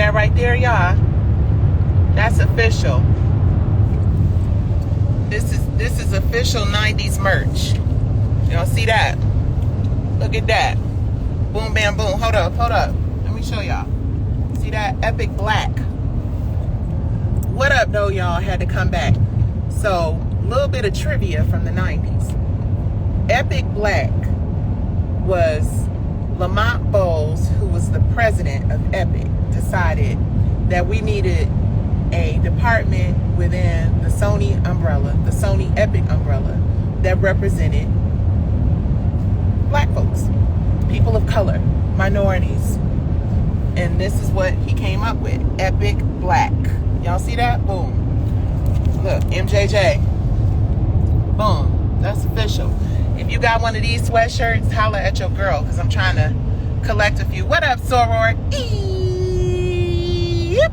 that right there, y'all? That's official. This is official 90s merch. Y'all see that? Look at that. Boom, bam, boom. Hold up. Let me show y'all. See that? Epic Black. What up, though, y'all? Had to come back. So, a little bit of trivia from the 90s. Epic Black was Lamont Bowles, who was the president of Epic, decided that we needed a department within the Sony umbrella, the Sony Epic umbrella, that represented black folks, people of color, minorities. And this is what he came up with, Epic Black. Y'all see that? Boom. Look, MJJ. Boom. That's official. If you got one of these sweatshirts, holla at your girl, because I'm trying to collect a few. What up, Soror? Yep.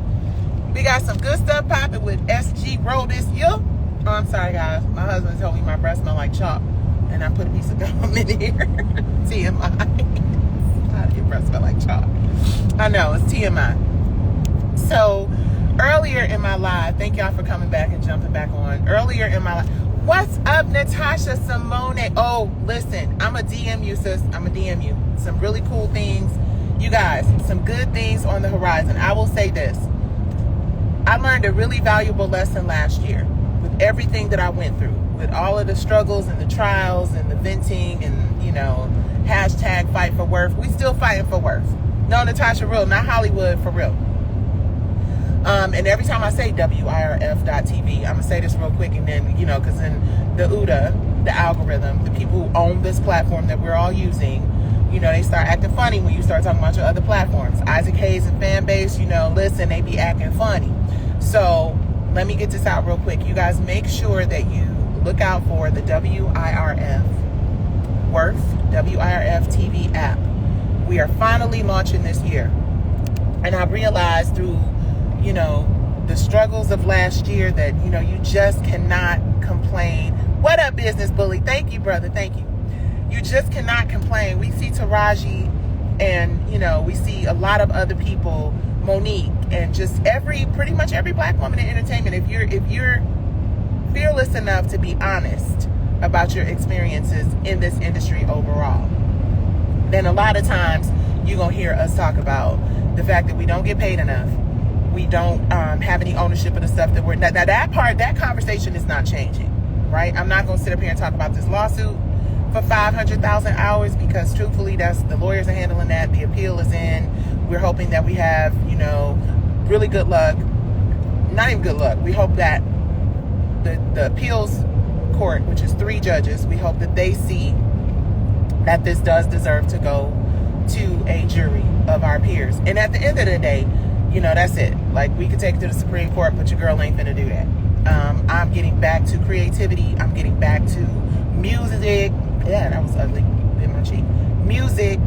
We got some good stuff popping with SG Roll this year. Oh, I'm sorry, guys. My husband told me my breath smell like chalk, and I put a piece of gum in here. TMI. How do your breath smell like chalk? I know, it's TMI. So, earlier in my live, thank y'all for coming back and jumping back on. Earlier in my live, what's up, Natasha Simone? Oh, listen, I'm a DM you, sis. I'm a DM you. Some really cool things. You guys, some good things on the horizon. I will say this. I learned a really valuable lesson last year with everything that I went through, with all of the struggles and the trials and the venting and, hashtag fight for worth. We still fighting for worth. No, Natasha, real, not Hollywood, for real. And every time I say WIRF.TV, I'm going to say this real quick, and then, because in the UDA, the algorithm, the people who own this platform that we're all using, they start acting funny when you start talking about your other platforms. Isaac Hayes and fan base, listen, they be acting funny. So let me get this out real quick. You guys make sure that you look out for the WIRF TV app. We are finally launching this year. And I realized through the struggles of last year that, you just cannot complain. What up, business bully? Thank you, brother. Thank you. You just cannot complain. We see Taraji and, we see a lot of other people, Monique, and just pretty much every black woman in entertainment. If you're fearless enough to be honest about your experiences in this industry overall, then a lot of times you're going to hear us talk about the fact that we don't get paid enough. We don't have any ownership of the stuff that we're... Now that conversation is not changing, right? I'm not going to sit up here and talk about this lawsuit for 500,000 hours because truthfully, the lawyers are handling that. The appeal is in. We're hoping that we have, really good luck. Not even good luck. We hope that the appeals court, which is 3 judges, we hope that they see that this does deserve to go to a jury of our peers. And at the end of the day, that's it. Like, we could take it to the Supreme Court, but your girl ain't finna do that. I'm getting back to creativity. I'm getting back to music. Yeah, that was ugly. Bit my cheek. Music.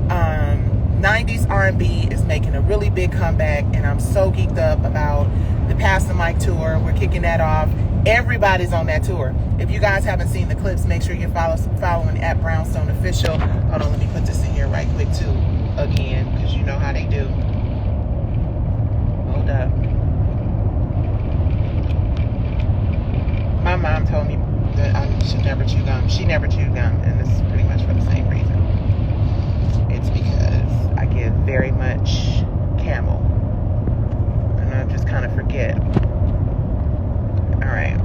90s R&B is making a really big comeback, and I'm so geeked up about the Pass the Mic tour. We're kicking that off. Everybody's on that tour. If you guys haven't seen the clips, make sure you're following at Brownstone Official. Hold on, let me put this in here right quick too, again, because you know how they do. Hold up. My mom told me that I should never chew gum. She never chewed gum, and this is pretty much for the same reason. It's because I get very much camel, and I just kind of forget. All right.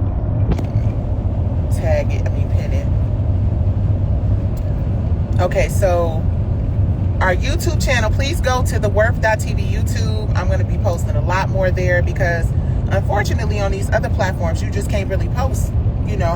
Pin it. Okay, so our YouTube channel, please go to the WIRF.TV YouTube. I'm going to be posting a lot more there because unfortunately on these other platforms, you just can't really post,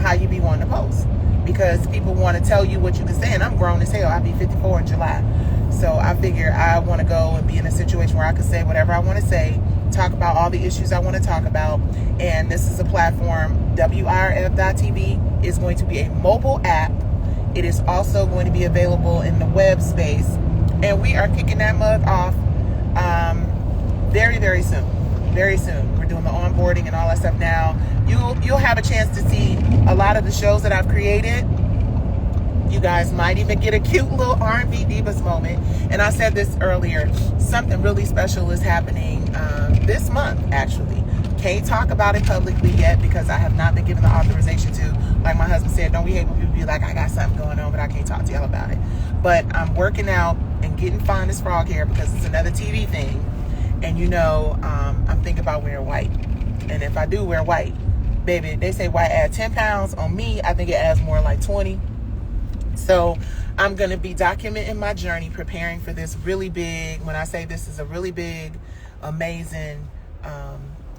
how you be wanting to post because people want to tell you what you can say, and I'm grown as hell. I'll be 54 in July. So I figure I want to go and be in a situation where I can say whatever I want to say, talk about all the issues I want to talk about. And this is a platform, WIRF.TV is going to be a mobile app. It is also going to be available in the web space. And we are kicking that mug off very, very soon. Very soon. We're doing the onboarding and all that stuff now. You'll have a chance to see a lot of the shows that I've created You guys might even get a cute little R&B Divas moment. And I said this earlier, something really special is happening this month, actually. Can't talk about it publicly yet because I have not been given the authorization to. Like my husband said, don't we hate when people be like, I got something going on, but I can't talk to y'all about it. But I'm working out and getting fine as frog hair because it's another TV thing. And you know, I'm thinking about wearing white. And if I do wear white, baby, they say white adds 10 pounds. On me, I think it adds more like 20. So I'm going to be documenting my journey, preparing for this really big, when I say this is a really big, amazing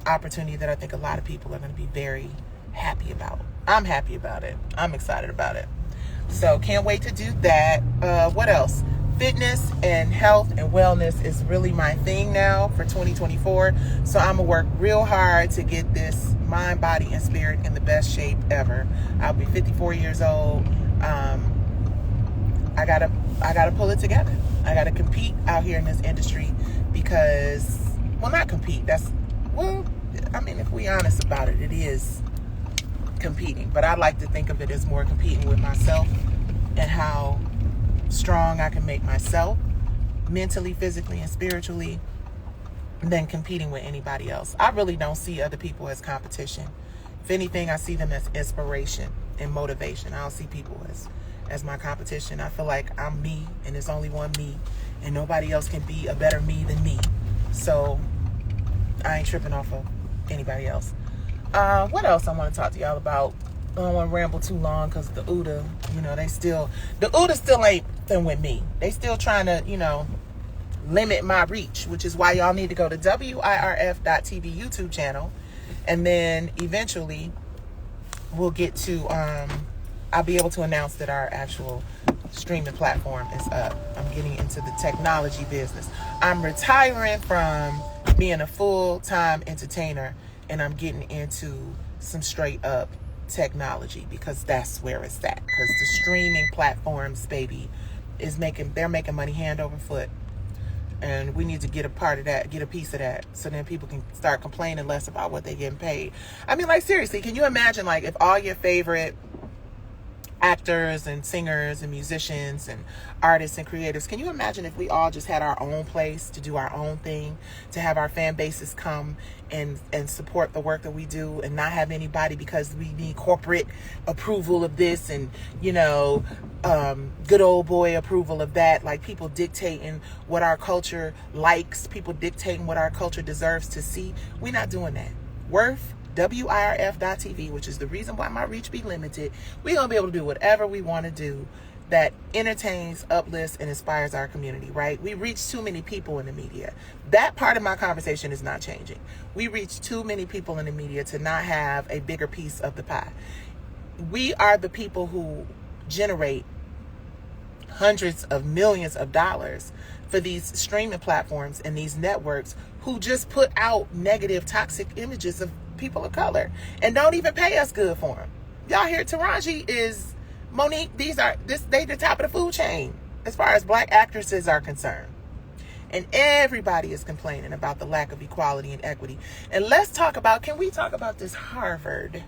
opportunity that I think a lot of people are going to be very happy about. I'm happy about it. I'm excited about it. So can't wait to do that. What else? Fitness and health and wellness is really my thing now for 2024. So I'm going to work real hard to get this mind, body, and spirit in the best shape ever. I'll be 54 years old. I gotta pull it together. I gotta compete out here in this industry because, well, not compete. I mean, if we're honest about it, it is competing. But I like to think of it as more competing with myself and how strong I can make myself mentally, physically, and spiritually than competing with anybody else. I really don't see other people as competition. If anything, I see them as inspiration and motivation. I don't see people as my competition. I feel like I'm me and there's only one me and nobody else can be a better me than me. So I ain't tripping off of anybody else. What else I want to talk to y'all about? I don't want to ramble too long because the OODA, you know, the OODA still ain't fin with me. They still trying to, you know, limit my reach, which is why y'all need to go to WIRF.TV YouTube channel. And then eventually we'll get to, I'll be able to announce that our actual streaming platform is up. I'm getting into the technology business. I'm retiring from being a full-time entertainer and I'm getting into some straight up technology because that's where it's at. Because the streaming platforms, baby, they're making money hand over foot. And we need to get a part of that, get a piece of that, so then people can start complaining less about what they're getting paid. I mean, like, seriously, can you imagine, like, if all your favorite actors and singers and musicians and artists and creators, can you imagine if we all just had our own place to do our own thing, to have our fan bases come and support the work that we do and not have anybody because we need corporate approval of this and, you know, good old boy approval of that, like people dictating what our culture likes, people dictating what our culture deserves to see. We're not doing that. Worth, WIRF.TV, which is the reason why my reach be limited. We're going to be able to do whatever we want to do that entertains, uplifts, and inspires our community, right? We reach too many people in the media. That part of my conversation is not changing. We reach too many people in the media to not have a bigger piece of the pie. We are the people who generate hundreds of millions of dollars for these streaming platforms and these networks who just put out negative, toxic images of people of color and don't even pay us good for them. Y'all hear Taraji is Monique, they the top of the food chain as far as black actresses are concerned. And everybody is complaining about the lack of equality and equity. And can we talk about this Harvard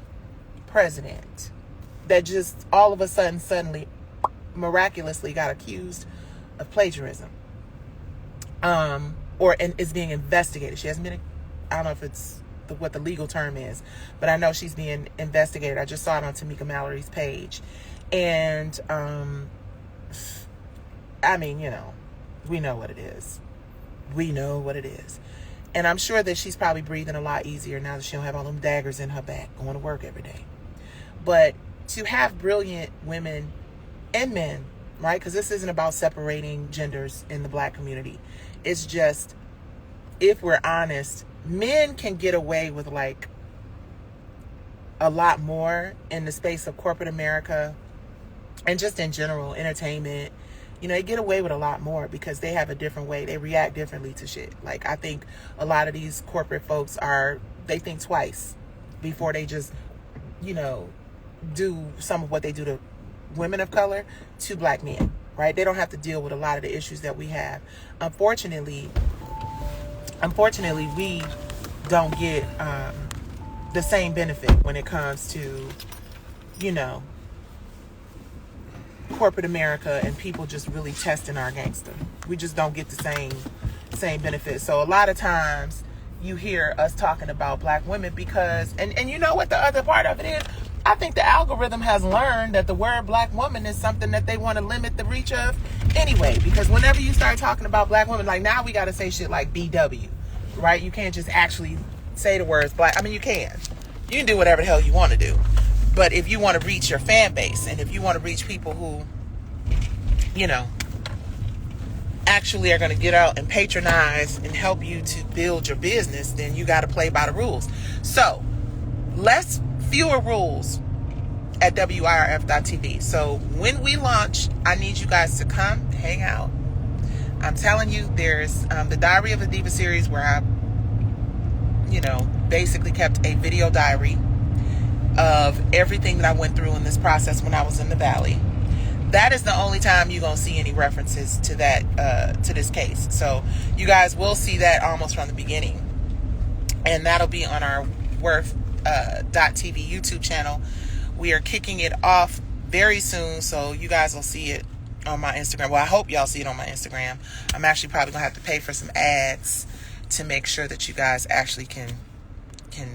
president that just all of a suddenly miraculously got accused of plagiarism, and is being investigated. She hasn't been, I don't know if it's what the legal term is, but I know she's being investigated. I just saw it on Tamika Mallory's page. And I mean, you know, we know what it is. We know what it is. And I'm sure that she's probably breathing a lot easier now that she don't have all them daggers in her back going to work every day. But to have brilliant women and men, right? Because this isn't about separating genders in the black community. It's just, if we're honest, men can get away with like a lot more in the space of corporate America and just in general entertainment. You know, they get away with a lot more because they have a different way. They react differently to shit. Like, I think a lot of these corporate folks they think twice before they just, you know, do some of what they do to women of color to black men, right? They don't have to deal with a lot of the issues that we have. Unfortunately, we don't get the same benefit when it comes to, you know, corporate America and people just really testing our gangster. We just don't get the same benefits. So a lot of times you hear us talking about black women because, and you know what the other part of it is? I think the algorithm has learned that the word black woman is something that they want to limit the reach of anyway, because whenever you start talking about black women, like now we got to say shit like BW, right? You can't just actually say the words black. I mean, you can do whatever the hell you want to do. But if you want to reach your fan base and if you want to reach people who, you know, actually are going to get out and patronize and help you to build your business, then you got to play by the rules. So fewer rules at WIRF.tv. So when we launch, I need you guys to come hang out. I'm telling you, there's the Diary of a Diva series where I, you know, basically kept a video diary of everything that I went through in this process when I was in the Valley. That is the only time you're going to see any references to that, to this case. So you guys will see that almost from the beginning. And that'll be on our Worth.tv YouTube channel. We are kicking it off very soon, so you guys will see it on my Instagram. Well, I hope y'all see it on my Instagram. I'm actually probably going to have to pay for some ads to make sure that you guys actually can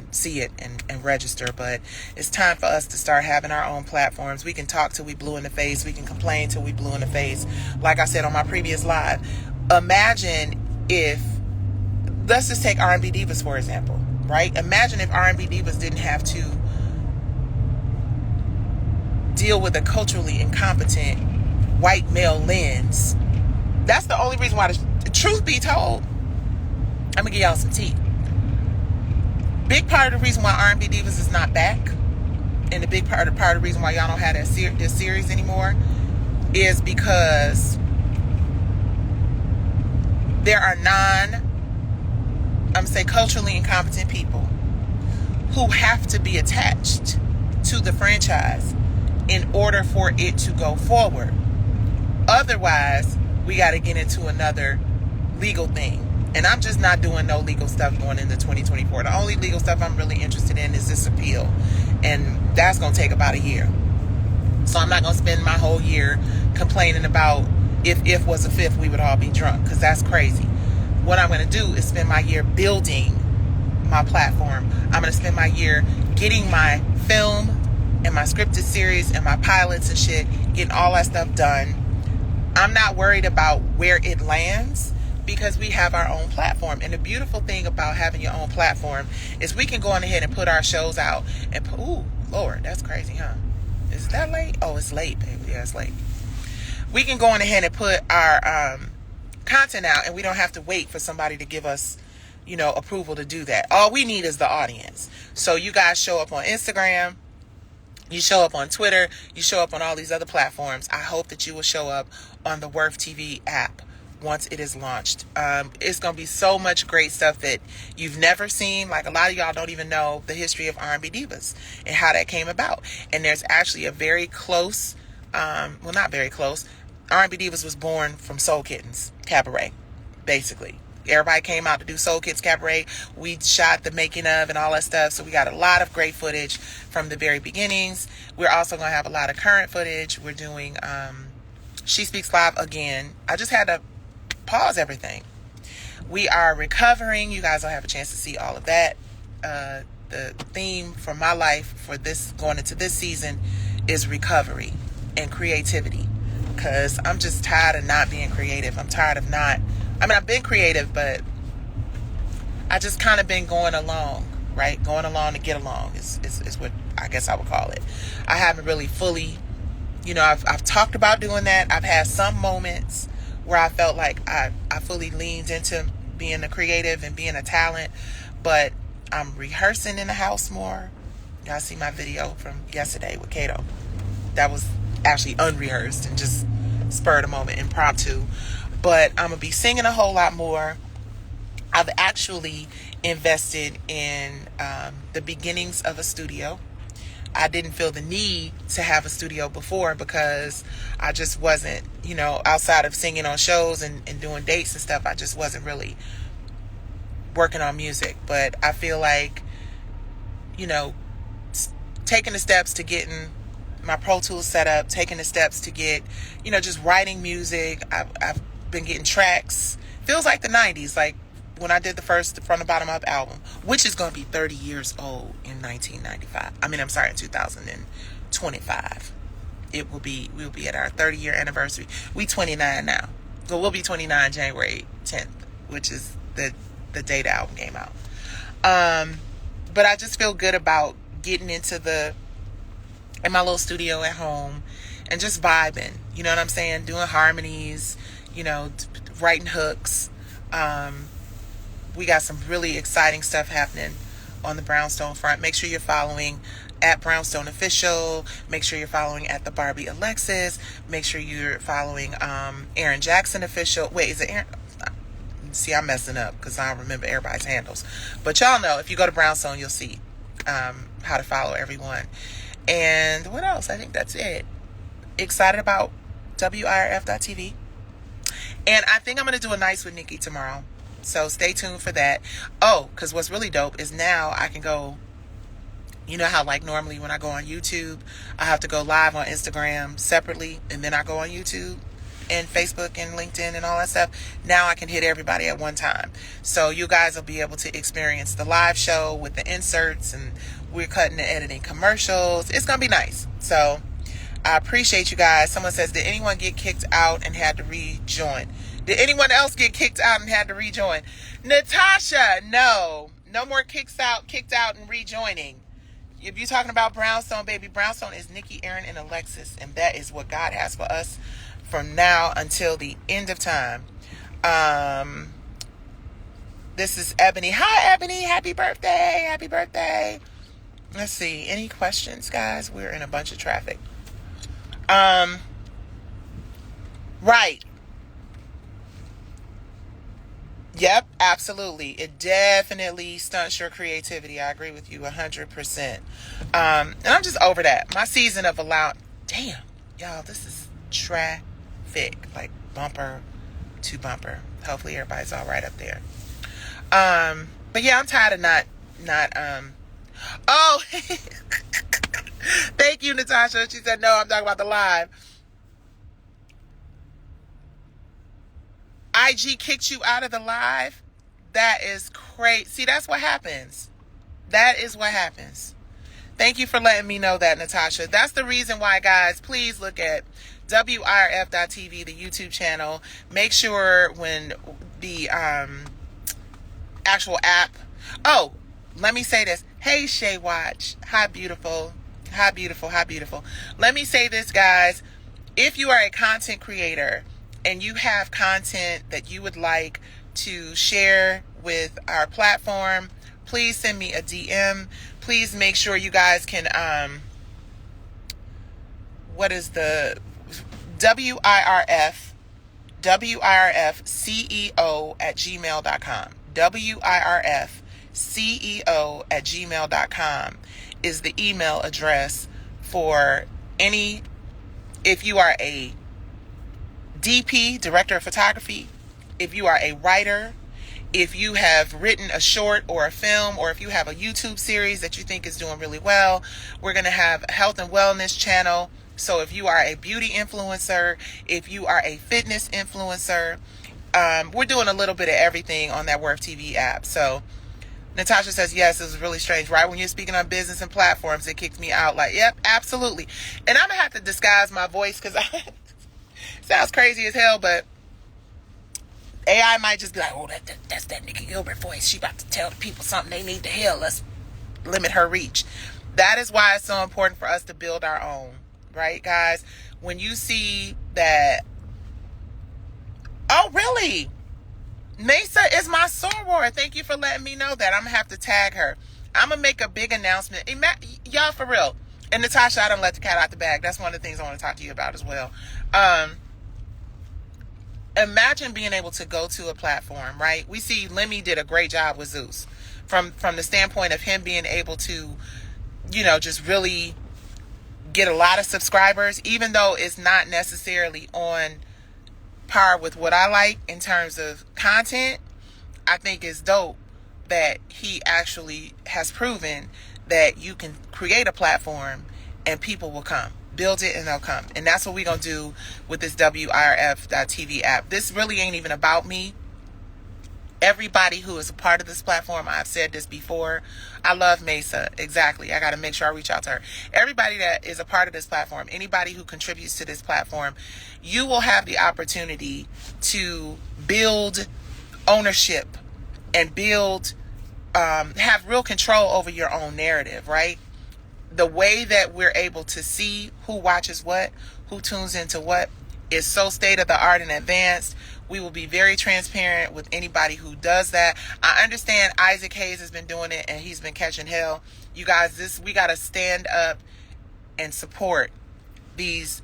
see it and register. But it's time for us to start having our own platforms. We can talk till we blue in the face. We can complain till we blue in the face. Like I said on my previous live, imagine if, let's just take R&B Divas for example, right? Imagine if R&B Divas didn't have to deal with a culturally incompetent white male lens. That's the only reason why, the truth be told, I'm gonna give y'all some tea. Big part of the reason why R&B Divas is not back, and the big part of the reason why y'all don't have this series anymore, is because there are culturally incompetent people who have to be attached to the franchise in order for it to go forward. Otherwise, we got to get into another legal thing. And I'm just not doing no legal stuff going into 2024. The only legal stuff I'm really interested in is this appeal. And that's going to take about a year. So I'm not going to spend my whole year complaining about if was a fifth, we would all be drunk. Because that's crazy. What I'm going to do is spend my year building my platform. I'm going to spend my year getting my film and my scripted series and my pilots and shit, getting all that stuff done. I'm not worried about where it lands, because we have our own platform. And the beautiful thing about having your own platform is we can go on ahead and put our shows out and put, ooh, Lord, that's crazy, huh? Is that late? Oh, it's late, baby. Yeah, it's late. We can go on ahead and put our content out, and we don't have to wait for somebody to give us, you know, approval to do that. All we need is the audience. So you guys show up on Instagram, you show up on Twitter, you show up on all these other platforms. I hope that you will show up on the Worth TV app once it is launched. It's going to be so much great stuff that you've never seen. Like, a lot of y'all don't even know the history of R&B Divas and how that came about. And there's actually a very close, well, not very close. R&B Divas was born from Soul Kittens Cabaret, basically. Everybody came out to do Soul Kids Cabaret. We shot the making of and all that stuff. So we got a lot of great footage from the very beginnings. We're also going to have a lot of current footage. We're doing She Speaks Live again. I just had to pause everything. We are recovering. You guys will have a chance to see all of that. The theme for my life for this, going into this season, is recovery and creativity. Because I'm just tired of not being creative. I'm tired of not, I mean, I've been creative, but I just kind of been going along, right? Going along to get along is what I guess I would call it. I haven't really fully, you know, I've talked about doing that. I've had some moments where I felt like I fully leaned into being a creative and being a talent, but I'm rehearsing in the house more. Y'all see my video from yesterday with Kato. That was actually unrehearsed and just spur of the moment, impromptu. But I'm going to be singing a whole lot more. I've actually invested in the beginnings of a studio. I didn't feel the need to have a studio before because I just wasn't, you know, outside of singing on shows and doing dates and stuff, I just wasn't really working on music. But I feel like, you know, taking the steps to getting my Pro Tools set up, taking the steps to get, just writing music. I've been getting tracks. Feels like the 90s, like when I did the first From the Bottom Up album, which is going to be 30 years old in 1995. In 2025. We'll be at our 30-year anniversary. We 29 now. So we'll be 29 January 10th, which is the day the album came out. But I just feel good about getting in my little studio at home and just vibing. You know what I'm saying? Doing harmonies, writing hooks. We got some really exciting stuff happening on the Brownstone front. Make sure you're following at Brownstone Official. Make sure you're following at the Barbie Alexis. Make sure you're following Aaron Jackson Official. Wait, is it Aaron? See, I'm messing up because I don't remember everybody's handles. But y'all know, if you go to Brownstone, you'll see how to follow everyone. And what else? I think that's it. Excited about WIRF.tv. And I think I'm going to do a nice with Nicci tomorrow. So stay tuned for that. Oh, because what's really dope is now I can go, you know how like normally when I go on YouTube, I have to go live on Instagram separately, and then I go on YouTube and Facebook and LinkedIn and all that stuff. Now I can hit everybody at one time. So you guys will be able to experience the live show with the inserts, and we're cutting and editing commercials. It's going to be nice. So I appreciate you guys. Someone says, did anyone get kicked out and had to rejoin? Did anyone else get kicked out and had to rejoin? Natasha, no more kicked out and rejoining. If you're talking about Brownstone, baby, Brownstone is Nicci, Aaron, and Alexis, and that is what God has for us from now until the end of time. This is Ebony. Hi, Ebony. Happy birthday. Happy birthday. Let's see. Any questions, guys? We're in a bunch of traffic. Right. Yep, absolutely. It definitely stunts your creativity. I agree with you 100%. And I'm just over that. My season of damn, y'all, this is traffic, like bumper to bumper. Hopefully everybody's all right up there. But yeah, I'm tired of not oh, thank you, Natasha. She said, no, I'm talking about the live. IG kicked you out of the live? That is crazy. See, that's what happens. That is what happens. Thank you for letting me know that, Natasha. That's the reason why, guys, please look at WIRF.tv, the YouTube channel. Make sure when the actual app... Oh, let me say this. Hey, Shay Watch. Hi, beautiful. Hi, beautiful. Hi, beautiful. Let me say this, guys. If you are a content creator and you have content that you would like to share with our platform, please send me a DM. Please make sure you guys can, what is the WIRF CEO@gmail.com. WIRFCEO@gmail.com is the email address for if you are a DP, director of photography, if you are a writer, if you have written a short or a film, or if you have a YouTube series that you think is doing really well. We're going to have a health and wellness channel. So if you are a beauty influencer, if you are a fitness influencer, we're doing a little bit of everything on that Worth TV app. So Natasha says, yes, it was really strange. Right when you're speaking on business and platforms, it kicked me out. Like, yep, absolutely. And I'm going to have to disguise my voice because sounds crazy as hell, but AI might just be like, oh, that's that Nicci Gilbert voice. She about to tell the people something they need to hear. Let's limit her reach. That is why it's so important for us to build our own. Right, guys? When you see that... Oh, really? Mesa is my soror. Thank you for letting me know that. I'm going to have to tag her. I'm going to make a big announcement. Y'all, for real. And Natasha, I don't let the cat out the bag. That's one of the things I want to talk to you about as well. Imagine being able to go to a platform, right? We see Lemmy did a great job with Zeus. From the standpoint of him being able to, just really get a lot of subscribers, even though it's not necessarily on par with what I like in terms of content. I think it's dope that he actually has proven that you can create a platform and people will come. Build it and they'll come. And that's what we're going to do with this WIRF.TV app. This really ain't even about me. Everybody who is a part of this platform, I've said this before, I love Mesa. Exactly. I got to make sure I reach out to her. Everybody that is a part of this platform, anybody who contributes to this platform, you will have the opportunity to build ownership and build, have real control over your own narrative, right? The way that we're able to see who watches what, who tunes into what, is so state of the art and advanced. We will be very transparent with anybody who does that. I understand Isaac Hayes has been doing it and he's been catching hell. You guys, we got to stand up and support these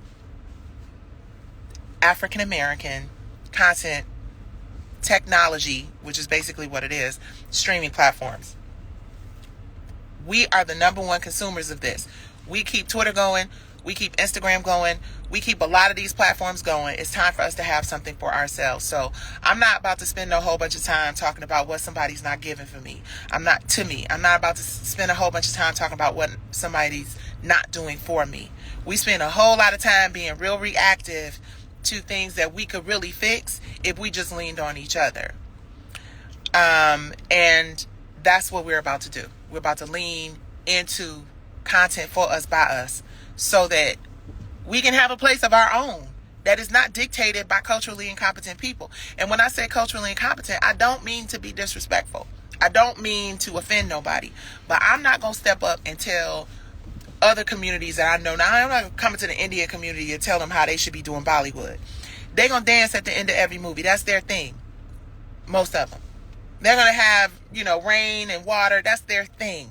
African American content technology, which is basically what it is, streaming platforms. We are the number one consumers of this. We keep Twitter going. We keep Instagram going. We keep a lot of these platforms going. It's time for us to have something for ourselves. So I'm not about to spend a whole bunch of time talking about what somebody's not giving for me. I'm not about to spend a whole bunch of time talking about what somebody's not doing for me. We spend a whole lot of time being real reactive to things that we could really fix if we just leaned on each other. And that's what we're about to do. We're about to lean into content for us, by us, so that we can have a place of our own that is not dictated by culturally incompetent people. And when I say culturally incompetent, I don't mean to be disrespectful. I don't mean to offend nobody. But I'm not going to step up and tell other communities that I know. Now, I'm not coming to the Indian community and tell them how they should be doing Bollywood. They're going to dance at the end of every movie. That's their thing. Most of them. They're going to have, rain and water. That's their thing.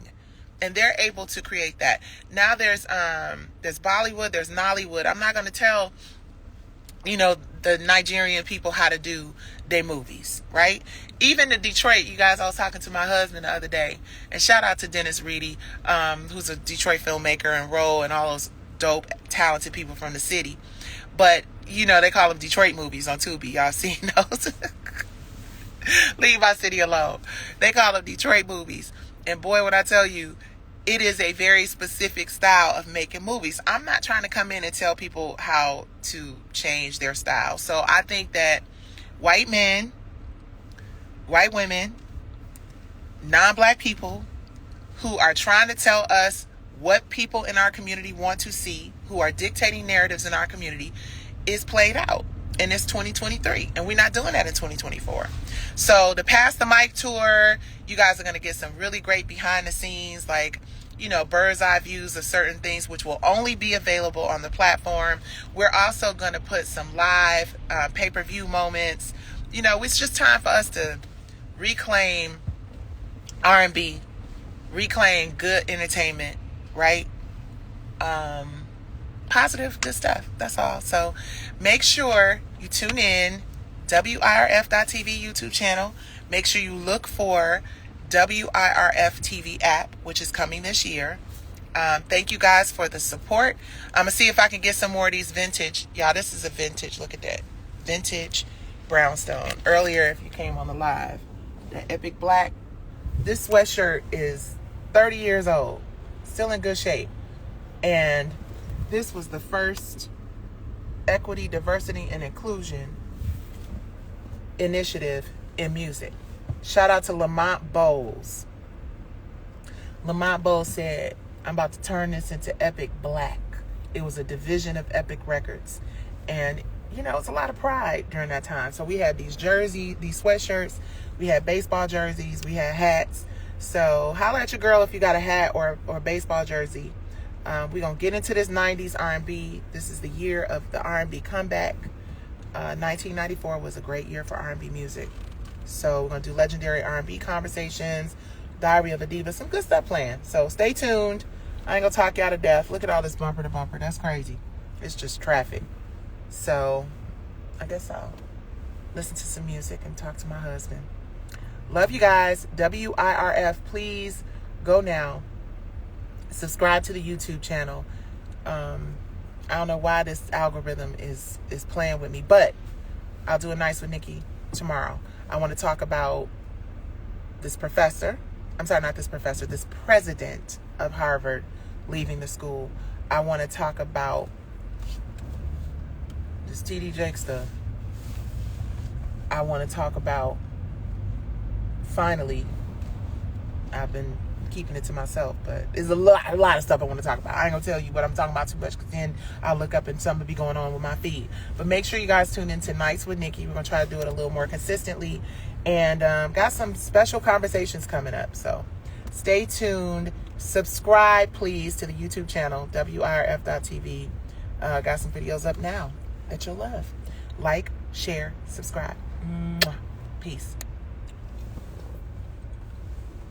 And they're able to create that. Now there's Bollywood, there's Nollywood. I'm not going to tell, the Nigerian people how to do their movies, right? Even in Detroit, you guys, I was talking to my husband the other day, and shout out to Dennis Reedy, who's a Detroit filmmaker and Roll and all those dope, talented people from the city. But, they call them Detroit movies on Tubi. Y'all seen those? Leave my city alone. They call them Detroit movies. And boy, when I tell you, it is a very specific style of making movies. I'm not trying to come in and tell people how to change their style. So I think that white men, white women, non-black people who are trying to tell us what people in our community want to see, who are dictating narratives in our community, is played out. And it's 2023, and we're not doing that in 2024. So the Pass the Mic tour, you guys are going to get some really great behind the scenes, bird's eye views of certain things, which will only be available on the platform. We're also going to put some live pay-per-view moments. It's just time for us to reclaim R&B, reclaim good entertainment, right? Positive, good stuff. That's all. So make sure you tune in, WIRF.TV YouTube channel. Make sure you look for WIRF TV app, which is coming this year. Thank you guys for the support. I'm going to see if I can get some more of these vintage. Y'all, this is a vintage. Look at that. Vintage brownstone. Earlier, if you came on the live, that epic black. This sweatshirt is 30 years old. Still in good shape. And this was the first equity, diversity, and inclusion initiative in music. Shout out to Lamont Bowles. Lamont Bowles said, I'm about to turn this into Epic Black. It was a division of Epic Records. And, it's a lot of pride during that time. So we had these jerseys, these sweatshirts. We had baseball jerseys. We had hats. So holler at your girl if you got a hat or baseball jersey. We're going to get into this 90s R&B. This is the year of the R&B comeback. 1994 was a great year for R&B music. So we're going to do legendary R&B conversations, Diary of a Diva, some good stuff planned. So stay tuned. I ain't going to talk you out of death. Look at all this bumper to bumper. That's crazy. It's just traffic. So I guess I'll listen to some music and talk to my husband. Love you guys. WIRF, please go now. Subscribe to the YouTube channel. I don't know why this algorithm is playing with me, but I'll do a nice with Nicci tomorrow. I want to talk about this president of Harvard leaving the school. I want to talk about this TD Jake stuff. I want to talk about, finally, I've been keeping it to myself, but there's a lot of stuff I want to talk about. I ain't gonna tell you what I'm talking about too much, because then I'll look up and something will be going on with my feed. But make sure you guys tune in to Nights with Nicci. We're gonna try to do it a little more consistently, and got some special conversations coming up, so stay tuned. Subscribe please to the YouTube channel WIRF.tv. Got some videos up now that you'll love. Like, share, subscribe. Mwah. Peace.